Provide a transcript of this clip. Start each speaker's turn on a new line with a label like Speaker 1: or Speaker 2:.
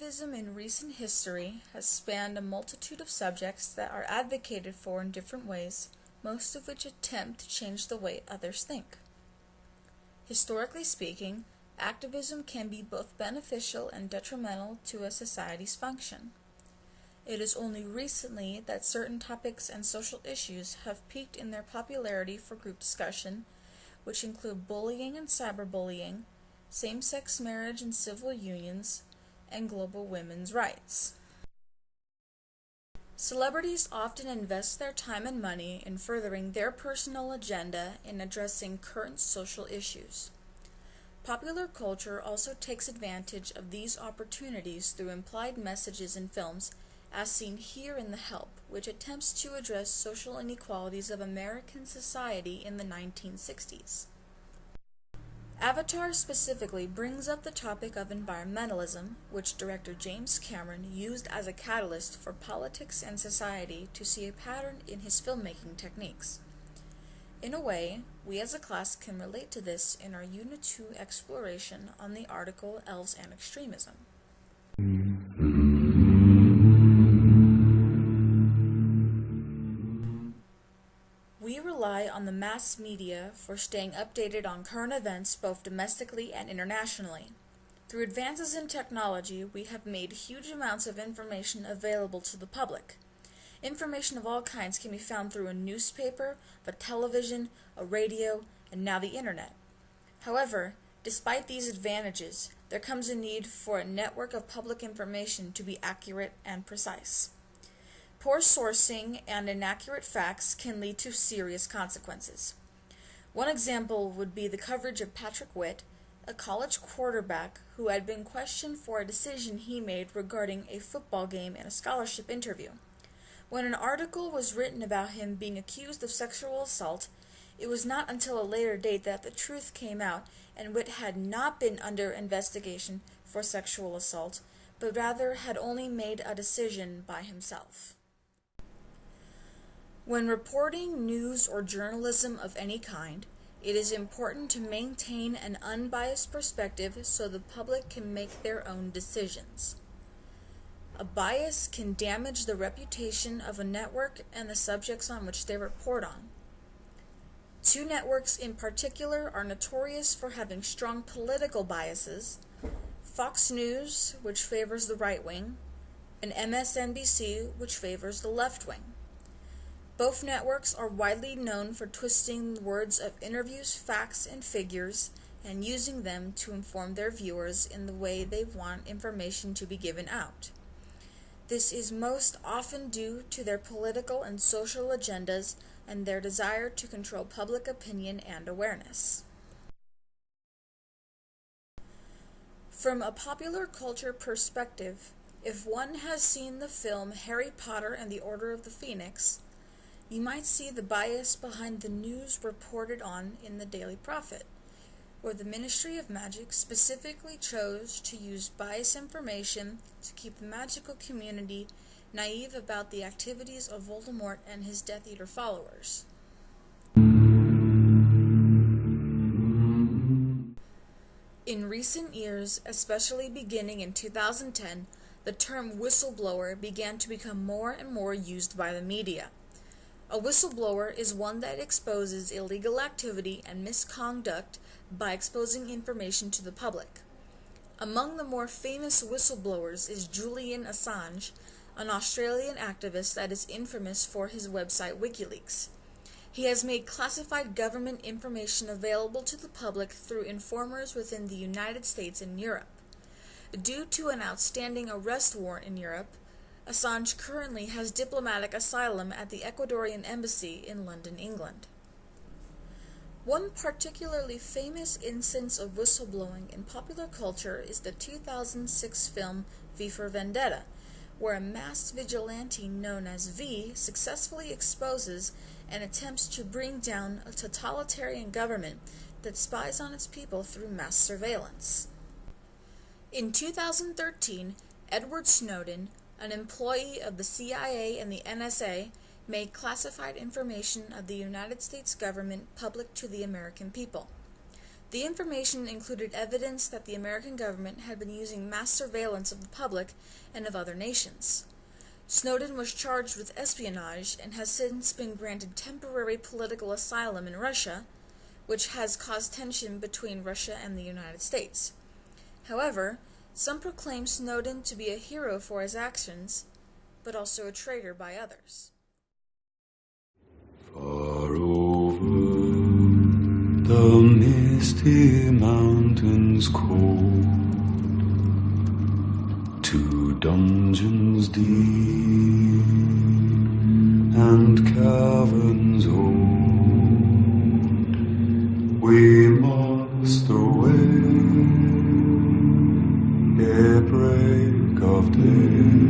Speaker 1: Activism in recent history has spanned a multitude of subjects that are advocated for in different ways, most of which attempt to change the way others think. Historically speaking, activism can be both beneficial and detrimental to a society's function. It is only recently that certain topics and social issues have peaked in their popularity for group discussion, which include bullying and cyberbullying, same-sex marriage and civil unions, and global women's rights. Celebrities often invest their time and money in furthering their personal agenda in addressing current social issues. Popular culture also takes advantage of these opportunities through implied messages in films, as seen here in The Help, which attempts to address social inequalities of American society in the 1960s. Avatar specifically brings up the topic of environmentalism, which director James Cameron used as a catalyst for politics and society to see a pattern in his filmmaking techniques. In a way, we as a class can relate to this in our Unit 2 exploration on the article Elves and Extremism. We rely on the mass media for staying updated on current events both domestically and internationally. Through advances in technology, we have made huge amounts of information available to the public. Information of all kinds can be found through a newspaper, a television, a radio, and now the internet. However, despite these advantages, there comes a need for a network of public information to be accurate and precise. Poor sourcing and inaccurate facts can lead to serious consequences. One example would be the coverage of Patrick Witt, a college quarterback who had been questioned for a decision he made regarding a football game in a scholarship interview. When an article was written about him being accused of sexual assault, it was not until a later date that the truth came out and Witt had not been under investigation for sexual assault, but rather had only made a decision by himself. When reporting news or journalism of any kind, it is important to maintain an unbiased perspective so the public can make their own decisions. A bias can damage the reputation of a network and the subjects on which they report on. Two networks in particular are notorious for having strong political biases: Fox News, which favors the right wing, and MSNBC, which favors the left wing. Both networks are widely known for twisting the words of interviews, facts, and figures, and using them to inform their viewers in the way they want information to be given out. This is most often due to their political and social agendas and their desire to control public opinion and awareness. From a popular culture perspective, if one has seen the film Harry Potter and the Order of the Phoenix, you might see the bias behind the news reported on in the Daily Prophet, where the Ministry of Magic specifically chose to use biased information to keep the magical community naive about the activities of Voldemort and his Death Eater followers. In recent years, especially beginning in 2010, the term whistleblower began to become more and more used by the media. A whistleblower is one that exposes illegal activity and misconduct by exposing information to the public. Among the more famous whistleblowers is Julian Assange, an Australian activist that is infamous for his website WikiLeaks. He has made classified government information available to the public through informers within the United States and Europe. Due to an outstanding arrest warrant in Europe, Assange currently has diplomatic asylum at the Ecuadorian Embassy in London, England. One particularly famous instance of whistleblowing in popular culture is the 2006 film V for Vendetta, where a masked vigilante known as V successfully exposes and attempts to bring down a totalitarian government that spies on its people through mass surveillance. In 2013, Edward Snowden, an employee of the CIA and the NSA, made classified information of the United States government public to the American people. The information included evidence that the American government had been using mass surveillance of the public and of other nations. Snowden was charged with espionage and has since been granted temporary political asylum in Russia, which has caused tension between Russia and the United States. However, some proclaim Snowden to be a hero for his actions, but also a traitor by others.
Speaker 2: Far over the misty mountains cold, to dungeons deep and caverns old, we must away ere break of day.